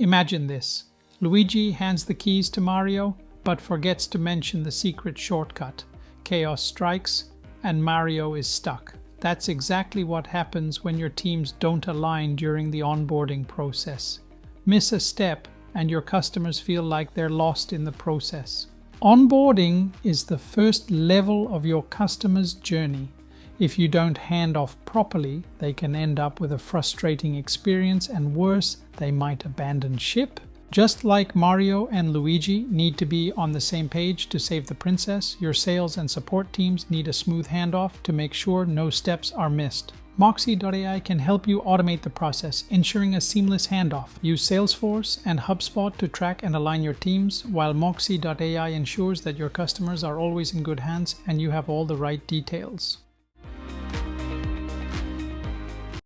Imagine this. Luigi hands the keys to Mario, but forgets to mention the secret shortcut. Chaos strikes, and Mario is stuck. That's exactly what happens when your teams don't align during the onboarding process. Miss a step, and your customers feel like they're lost in the process. Onboarding is the first level of your customer's journey. If you don't hand off properly, they can end up with a frustrating experience, and worse, they might abandon ship. Just like Mario and Luigi need to be on the same page to save the princess, your sales and support teams need a smooth handoff to make sure no steps are missed. Moksy.ai can help you automate the process, ensuring a seamless handoff. Use Salesforce and HubSpot to track and align your teams, while Moksy.ai ensures that your customers are always in good hands and you have all the right details.